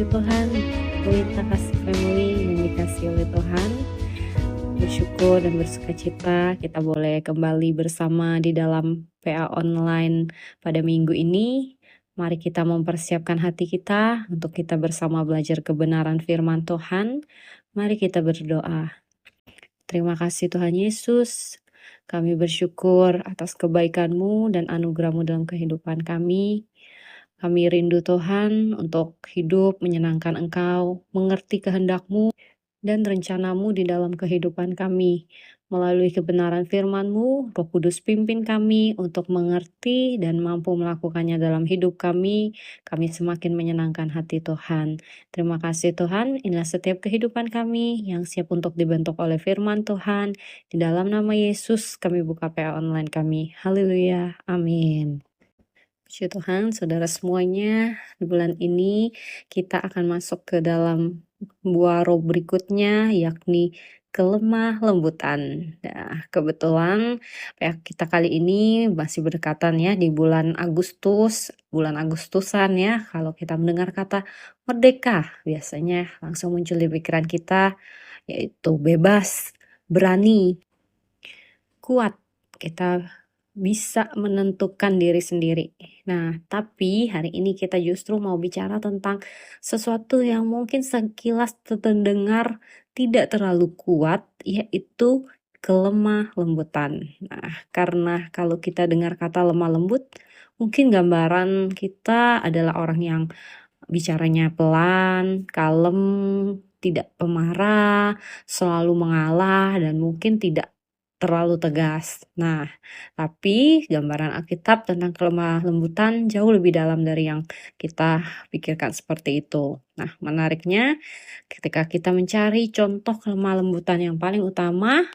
Puji Tuhan, Pelita Kasih Family yang dikasih oleh Tuhan. Bersyukur dan bersukacita kita boleh kembali bersama di dalam PA online pada minggu ini. Mari kita mempersiapkan hati kita untuk kita bersama belajar kebenaran firman Tuhan. Mari kita berdoa. Terima kasih Tuhan Yesus. Kami bersyukur atas kebaikan-Mu dan anugerah-Mu dalam kehidupan kami. Kami rindu Tuhan untuk hidup menyenangkan Engkau, mengerti kehendak-Mu dan rencana-Mu di dalam kehidupan kami. Melalui kebenaran firman-Mu, Roh Kudus pimpin kami untuk mengerti dan mampu melakukannya dalam hidup kami. Kami semakin menyenangkan hati Tuhan. Terima kasih Tuhan, inilah setiap kehidupan kami yang siap untuk dibentuk oleh firman Tuhan. Di dalam nama Yesus kami buka PA online kami. Haleluya, amin. Puji Tuhan, saudara semuanya, di bulan ini kita akan masuk ke dalam buah roh berikutnya, yakni kelemah lembutan. Nah, kebetulan kita kali ini masih berdekatan ya di bulan Agustus, bulan Agustusan ya. Kalau kita mendengar kata merdeka, biasanya langsung muncul di pikiran kita, yaitu bebas, berani, kuat. Kita bisa menentukan diri sendiri. Nah, tapi hari ini kita justru mau bicara tentang sesuatu yang mungkin sekilas terdengar tidak terlalu kuat, yaitu kelemah lembutan. Nah, karena kalau kita dengar kata lemah lembut, mungkin gambaran kita adalah orang yang bicaranya pelan, kalem, tidak pemarah, selalu mengalah, dan mungkin tidak terlalu tegas. Nah, tapi gambaran Alkitab tentang kelemah lembutan jauh lebih dalam dari yang kita pikirkan seperti itu. Nah, menariknya ketika kita mencari contoh kelemah lembutan yang paling utama,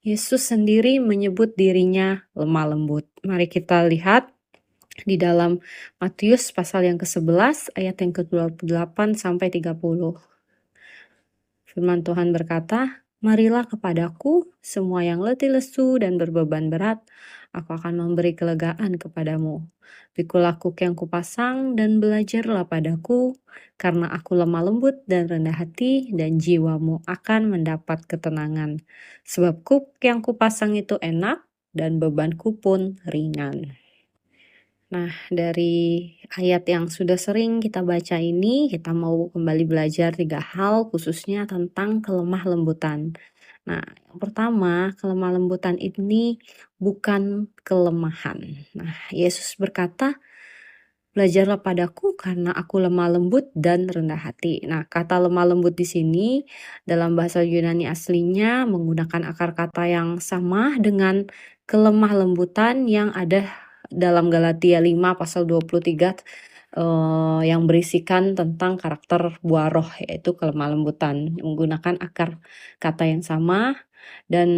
Yesus sendiri menyebut dirinya lemah lembut. Mari kita lihat di dalam Matius pasal yang ke-11 ayat yang ke-28 sampai 30. Firman Tuhan berkata, "Marilah kepadaku semua yang letih lesu dan berbeban berat, aku akan memberi kelegaan kepadamu. Pikulah kuk yang kupasang dan belajarlah padaku, karena aku lemah lembut dan rendah hati, dan jiwamu akan mendapat ketenangan. Sebab kuk yang kupasang itu enak dan bebanku pun ringan." Nah, dari ayat yang sudah sering kita baca ini, kita mau kembali belajar 3 hal khususnya tentang kelemah lembutan. Nah, yang pertama, kelemah lembutan ini bukan kelemahan. Nah, Yesus berkata, "Belajarlah padaku karena aku lemah lembut dan rendah hati." Nah, kata lemah lembut di sini dalam bahasa Yunani aslinya menggunakan akar kata yang sama dengan kelemah lembutan yang ada dalam Galatia 5 pasal 23 yang berisikan tentang karakter buah roh, yaitu kelemah lembutan, menggunakan akar kata yang sama. Dan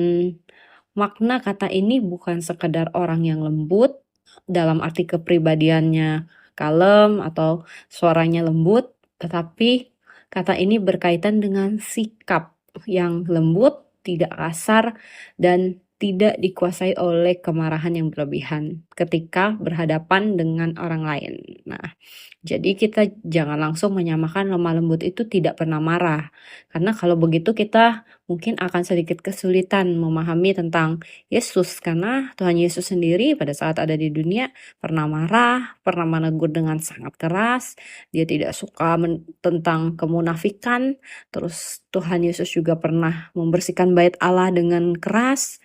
makna kata ini bukan sekedar orang yang lembut dalam arti kepribadiannya kalem atau suaranya lembut, tetapi kata ini berkaitan dengan sikap yang lembut, tidak kasar, dan tidak dikuasai oleh kemarahan yang berlebihan ketika berhadapan dengan orang lain. Nah, jadi kita jangan langsung menyamakan lemah lembut itu tidak pernah marah. Karena kalau begitu kita mungkin akan sedikit kesulitan memahami tentang Yesus. Karena Tuhan Yesus sendiri pada saat ada di dunia pernah marah, pernah menegur dengan sangat keras. Dia tidak suka tentang kemunafikan. Terus Tuhan Yesus juga pernah membersihkan bait Allah dengan keras.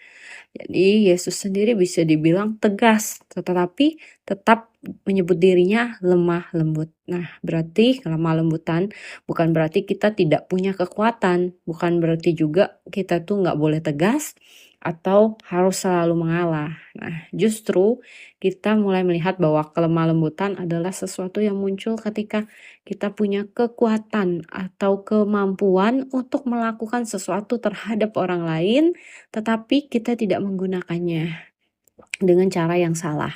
Jadi Yesus sendiri bisa dibilang tegas, tetapi tetap menyebut dirinya lemah lembut. Nah, berarti lemah lembutan bukan berarti kita tidak punya kekuatan, bukan berarti juga kita tuh nggak boleh tegas atau harus selalu mengalah. Nah, justru kita mulai melihat bahwa kelemah lembutan adalah sesuatu yang muncul ketika kita punya kekuatan atau kemampuan untuk melakukan sesuatu terhadap orang lain, tetapi kita tidak menggunakannya dengan cara yang salah.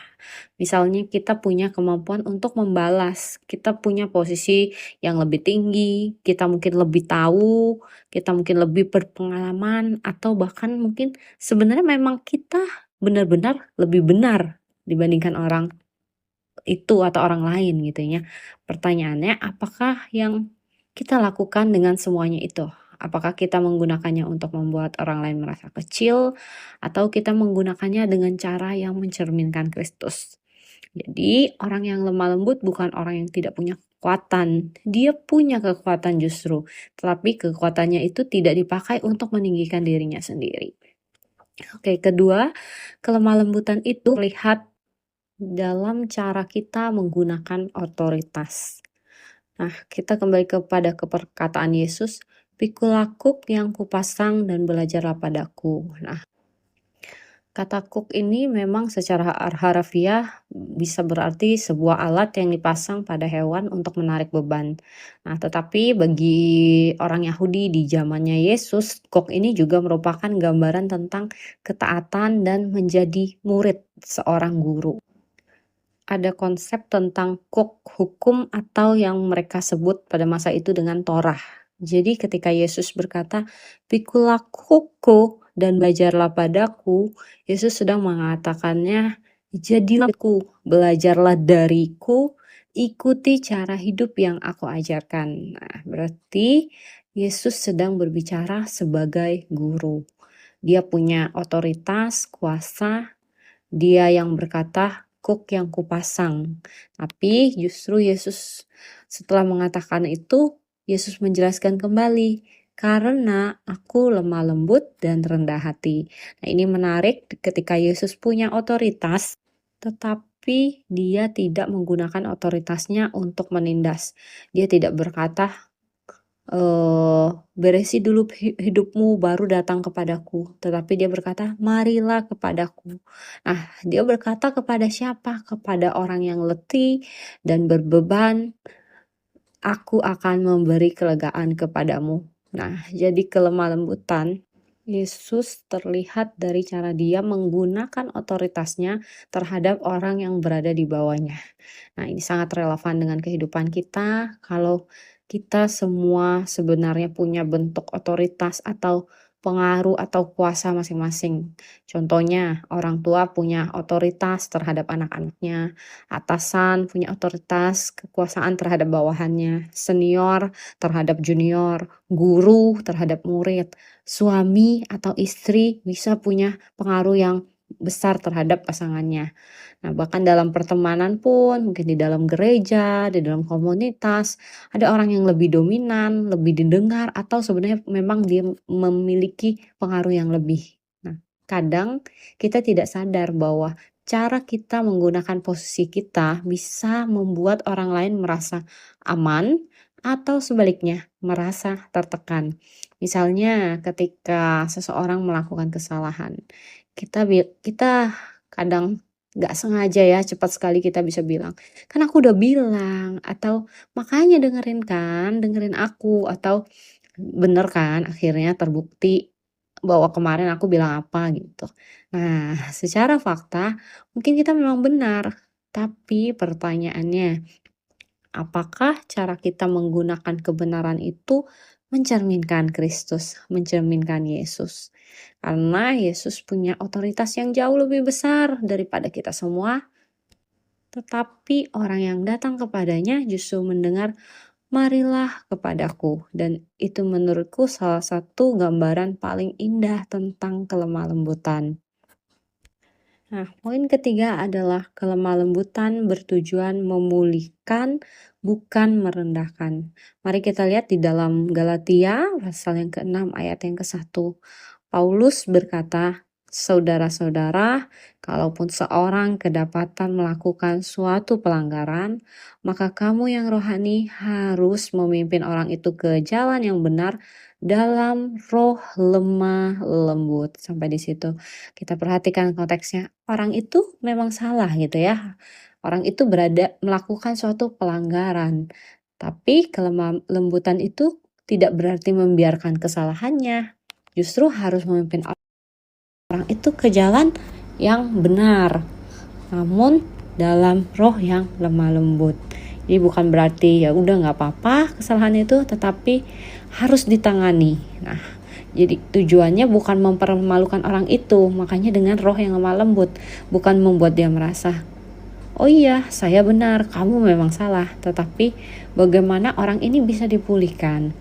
Misalnya kita punya kemampuan untuk membalas, kita punya posisi yang lebih tinggi, kita mungkin lebih tahu, kita mungkin lebih berpengalaman, atau bahkan mungkin sebenarnya memang kita benar-benar lebih benar dibandingkan orang itu atau orang lain gitu ya. Pertanyaannya, apakah yang kita lakukan dengan semuanya itu? Apakah kita menggunakannya untuk membuat orang lain merasa kecil, atau kita menggunakannya dengan cara yang mencerminkan Kristus? Jadi, orang yang lemah lembut bukan orang yang tidak punya kekuatan. Dia punya kekuatan justru, tetapi kekuatannya itu tidak dipakai untuk meninggikan dirinya sendiri. Oke, kedua, kelemah lembutan itu terlihat dalam cara kita menggunakan otoritas. Nah, kita kembali kepada perkataan Yesus, "Pikul kuk yang kupasang dan belajarlah padaku." Nah, kata kuk ini memang secara harfiah bisa berarti sebuah alat yang dipasang pada hewan untuk menarik beban. Nah, tetapi bagi orang Yahudi di zamannya Yesus, kuk ini juga merupakan gambaran tentang ketaatan dan menjadi murid seorang guru. Ada konsep tentang hukum atau yang mereka sebut pada masa itu dengan Torah. Jadi ketika Yesus berkata, "Pikulah hukku dan belajarlah padaku," Yesus sedang mengatakannya, "Jadilah aku, belajarlah dariku, ikuti cara hidup yang aku ajarkan." Nah, berarti Yesus sedang berbicara sebagai guru. Dia punya otoritas, kuasa, dia yang berkata, "Kuk yang kupasang." Tapi justru Yesus setelah mengatakan itu, Yesus menjelaskan kembali, "Karena aku lemah lembut dan rendah hati." Nah, ini menarik ketika Yesus punya otoritas, tetapi dia tidak menggunakan otoritasnya untuk menindas. Dia tidak berkata, "Beresi dulu hidupmu baru datang kepadaku." Tetapi dia berkata, "Marilah kepadaku." Nah, dia berkata kepada siapa? Kepada orang yang letih dan berbeban, "Aku akan memberi kelegaan kepadamu." Nah, jadi kelemah lembutan Yesus terlihat dari cara dia menggunakan otoritasnya terhadap orang yang berada di bawahnya. Nah, ini sangat relevan dengan kehidupan kita. Kalau kita semua sebenarnya punya bentuk otoritas atau pengaruh atau kuasa masing-masing. Contohnya, orang tua punya otoritas terhadap anak-anaknya, atasan punya otoritas kekuasaan terhadap bawahannya, senior terhadap junior, guru terhadap murid, suami atau istri bisa punya pengaruh yang besar terhadap pasangannya. Nah, bahkan dalam pertemanan pun, mungkin di dalam gereja, di dalam komunitas, ada orang yang lebih dominan, lebih didengar, atau sebenarnya memang dia memiliki pengaruh yang lebih. Nah, kadang kita tidak sadar bahwa cara kita menggunakan posisi kita bisa membuat orang lain merasa aman atau sebaliknya merasa tertekan. Misalnya ketika seseorang melakukan kesalahan, kita kadang nggak sengaja ya, cepat sekali kita bisa bilang, "Kan aku udah bilang," atau "Makanya dengerin aku," atau bener kan akhirnya terbukti bahwa kemarin aku bilang apa gitu. Nah, secara fakta mungkin kita memang benar, tapi pertanyaannya, apakah cara kita menggunakan kebenaran itu mencerminkan Kristus, mencerminkan Yesus? Karena Yesus punya otoritas yang jauh lebih besar daripada kita semua, tetapi orang yang datang kepadanya justru mendengar, "Marilah kepadaku." Dan itu menurutku salah satu gambaran paling indah tentang kelemah lembutan. Nah, poin ketiga adalah kelemah lembutan bertujuan memulihkan, bukan merendahkan. Mari kita lihat di dalam Galatia pasal yang ke-6 ayat yang ke-1. Paulus berkata, "Saudara-saudara, kalaupun seorang kedapatan melakukan suatu pelanggaran, maka kamu yang rohani harus memimpin orang itu ke jalan yang benar dalam roh lemah lembut." Sampai di situ. Kita perhatikan konteksnya. Orang itu memang salah gitu ya. Orang itu melakukan suatu pelanggaran. Tapi kelemah lembutan itu tidak berarti membiarkan kesalahannya. Justru harus memimpin orang itu ke jalan yang benar, namun dalam roh yang lemah lembut. Jadi bukan berarti ya udah nggak apa-apa kesalahan itu, tetapi harus ditangani. Nah, jadi tujuannya bukan mempermalukan orang itu, makanya dengan roh yang lemah lembut, bukan membuat dia merasa, oh iya saya benar, kamu memang salah, tetapi bagaimana orang ini bisa dipulihkan.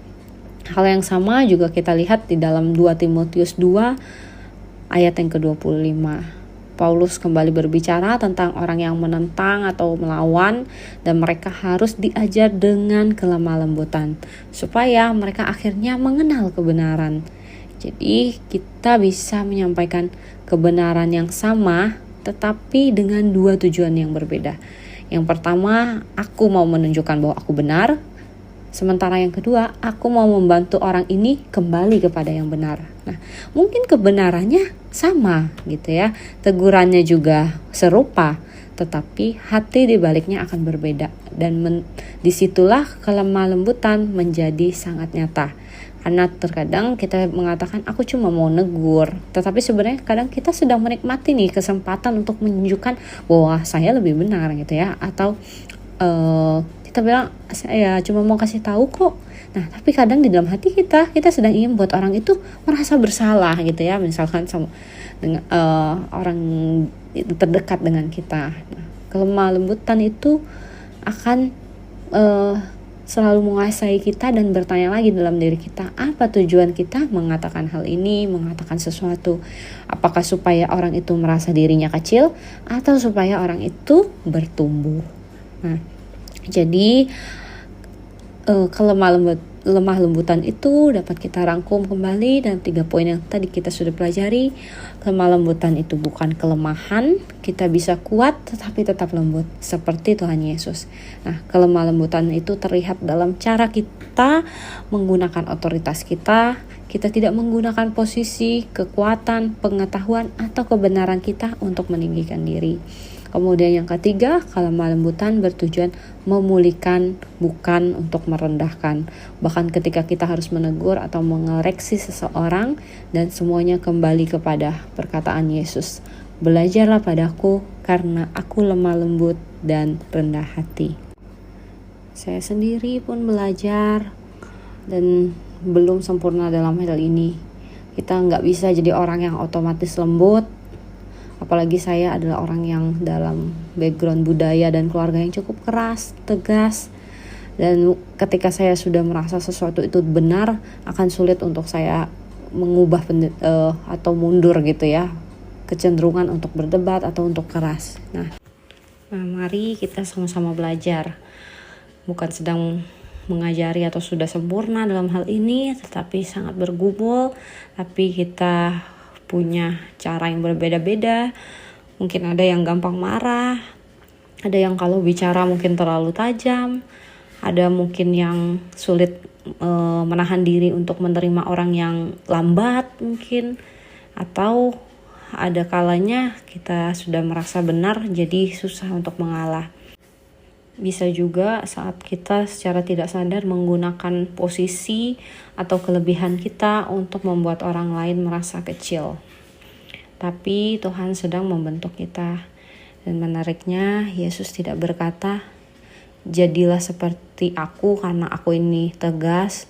Hal yang sama juga kita lihat di dalam 2 Timotius 2 ayat yang ke-25. Paulus kembali berbicara tentang orang yang menentang atau melawan, dan mereka harus diajar dengan kelemah lembutan supaya mereka akhirnya mengenal kebenaran. Jadi kita bisa menyampaikan kebenaran yang sama tetapi dengan 2 tujuan yang berbeda. Yang pertama, aku mau menunjukkan bahwa aku benar. Sementara yang kedua, aku mau membantu orang ini kembali kepada yang benar. Nah, mungkin kebenarannya sama gitu ya. Tegurannya juga serupa, tetapi hati di baliknya akan berbeda. Dan disitulah kelemah lembutan menjadi sangat nyata. Karena terkadang kita mengatakan aku cuma mau negur, tetapi sebenarnya kadang kita sedang menikmati nih kesempatan untuk menunjukkan bahwa saya lebih benar gitu ya. Atau kita bilang saya cuma mau kasih tahu kok. Nah, tapi kadang di dalam hati kita sedang ingin buat orang itu merasa bersalah gitu ya, misalkan sama dengan orang terdekat dengan kita. Nah, kelemah lembutan itu akan selalu menguasai kita dan bertanya lagi dalam diri kita, apa tujuan kita mengatakan hal ini, mengatakan sesuatu? Apakah supaya orang itu merasa dirinya kecil atau supaya orang itu bertumbuh? Nah, jadi lemah lembutan itu dapat kita rangkum kembali dalam 3 poin yang tadi kita sudah pelajari. Kelemah lembutan itu bukan kelemahan, kita bisa kuat tetapi tetap lembut seperti Tuhan Yesus. Nah, kelemah lembutan itu terlihat dalam cara kita menggunakan otoritas kita. Kita tidak menggunakan posisi, kekuatan, pengetahuan atau kebenaran kita untuk meninggikan diri. Kemudian yang ketiga, kelemah lembutan bertujuan memulihkan, bukan untuk merendahkan. Bahkan ketika kita harus menegur atau mengoreksi seseorang, dan semuanya kembali kepada perkataan Yesus. Belajarlah padaku karena aku lemah lembut dan rendah hati. Saya sendiri pun belajar dan belum sempurna dalam hal ini. Kita nggak bisa jadi orang yang otomatis lembut. Apalagi saya adalah orang yang dalam background budaya dan keluarga yang cukup keras, tegas. Dan ketika saya sudah merasa sesuatu itu benar, akan sulit untuk saya mengubah atau mundur gitu ya. Kecenderungan untuk berdebat atau untuk keras. Nah, mari kita sama-sama belajar. Bukan sedang mengajari atau sudah sempurna dalam hal ini, tetapi sangat bergumul. Tapi kita punya cara yang berbeda-beda. Mungkin ada yang gampang marah, ada yang kalau bicara mungkin terlalu tajam, ada mungkin yang sulit menahan diri untuk menerima orang yang lambat mungkin, atau ada kalanya kita sudah merasa benar jadi susah untuk mengalah. Bisa juga saat kita secara tidak sadar menggunakan posisi atau kelebihan kita untuk membuat orang lain merasa kecil. Tapi Tuhan sedang membentuk kita. Dan menariknya, Yesus tidak berkata, jadilah seperti aku karena aku ini tegas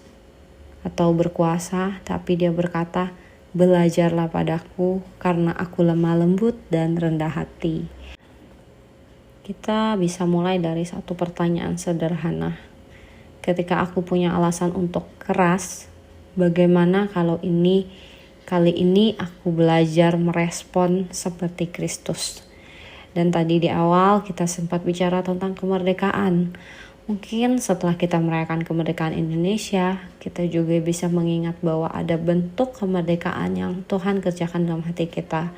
atau berkuasa. Tapi dia berkata, belajarlah padaku karena aku lemah lembut dan rendah hati. Kita bisa mulai dari satu pertanyaan sederhana. Ketika aku punya alasan untuk keras, bagaimana kalau kali ini aku belajar merespon seperti Kristus? Dan tadi di awal kita sempat bicara tentang kemerdekaan. Mungkin setelah kita merayakan kemerdekaan Indonesia, kita juga bisa mengingat bahwa ada bentuk kemerdekaan yang Tuhan kerjakan dalam hati kita.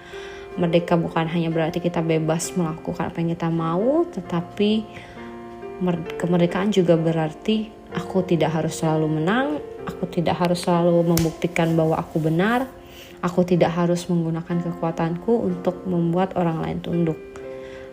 Merdeka bukan hanya berarti kita bebas melakukan apa yang kita mau, tetapi kemerdekaan juga berarti aku tidak harus selalu menang, aku tidak harus selalu membuktikan bahwa aku benar, aku tidak harus menggunakan kekuatanku untuk membuat orang lain tunduk.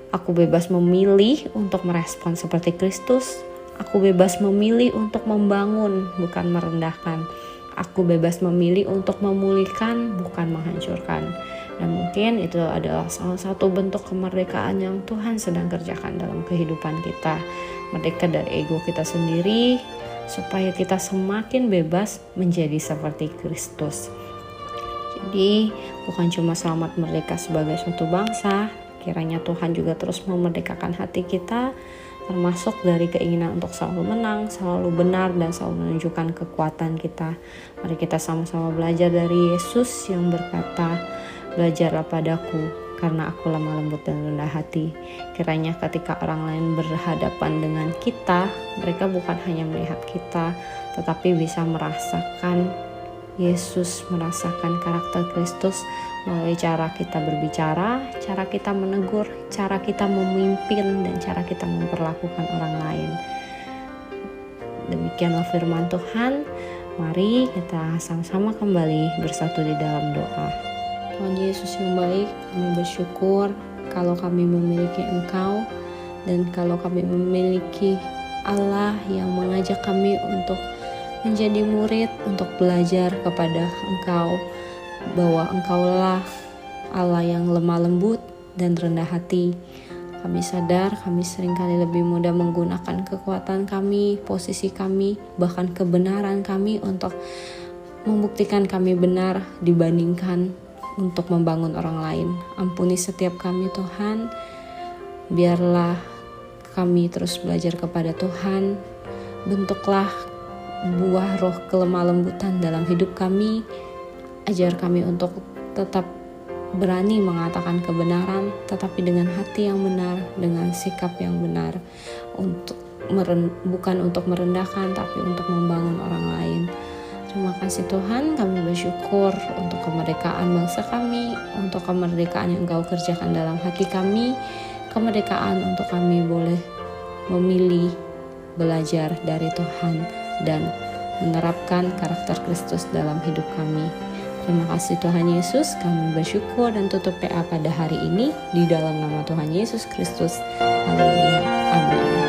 Aku bebas memilih untuk merespon seperti Kristus, aku bebas memilih untuk membangun, bukan merendahkan. Aku bebas memilih untuk memulihkan, bukan menghancurkan. Dan mungkin itu adalah salah satu bentuk kemerdekaan yang Tuhan sedang kerjakan dalam kehidupan kita. Merdeka dari ego kita sendiri, supaya kita semakin bebas menjadi seperti Kristus. Jadi bukan cuma selamat merdeka sebagai suatu bangsa, Kiranya Tuhan juga terus memerdekakan hati kita, termasuk dari keinginan untuk selalu menang, selalu benar, dan selalu menunjukkan kekuatan kita. Mari kita sama-sama belajar dari Yesus yang berkata, "Belajarlah padaku, karena aku lemah lembut dan rendah hati." Kiranya ketika orang lain berhadapan dengan kita, mereka bukan hanya melihat kita, tetapi bisa merasakan Yesus, merasakan karakter Kristus melalui cara kita berbicara, cara kita menegur, cara kita memimpin, dan cara kita memperlakukan orang lain. Demikianlah firman Tuhan. Mari kita sama-sama kembali bersatu di dalam doa. Tuhan Yesus yang baik, kami bersyukur kalau kami memiliki Engkau, dan kalau kami memiliki Allah yang mengajak kami untuk menjadi murid, untuk belajar kepada Engkau, bahwa Engkaulah Allah yang lemah lembut dan rendah hati. Kami sadar kami seringkali lebih mudah menggunakan kekuatan kami, posisi kami, bahkan kebenaran kami untuk membuktikan kami benar dibandingkan untuk membangun orang lain. Ampuni setiap kami Tuhan, biarlah kami terus belajar kepada Tuhan. Bentuklah buah roh kelemah lembutan dalam hidup kami. Ajar kami untuk tetap berani mengatakan kebenaran, tetapi dengan hati yang benar, dengan sikap yang benar, bukan untuk merendahkan, tapi untuk membangun orang lain. Terima kasih Tuhan, kami bersyukur untuk kemerdekaan bangsa kami, untuk kemerdekaan yang Engkau kerjakan dalam hati kami, kemerdekaan untuk kami boleh memilih belajar dari Tuhan dan menerapkan karakter Kristus dalam hidup kami. Terima kasih Tuhan Yesus, kami bersyukur dan tutup PA pada hari ini di dalam nama Tuhan Yesus Kristus. Haleluya. Amin.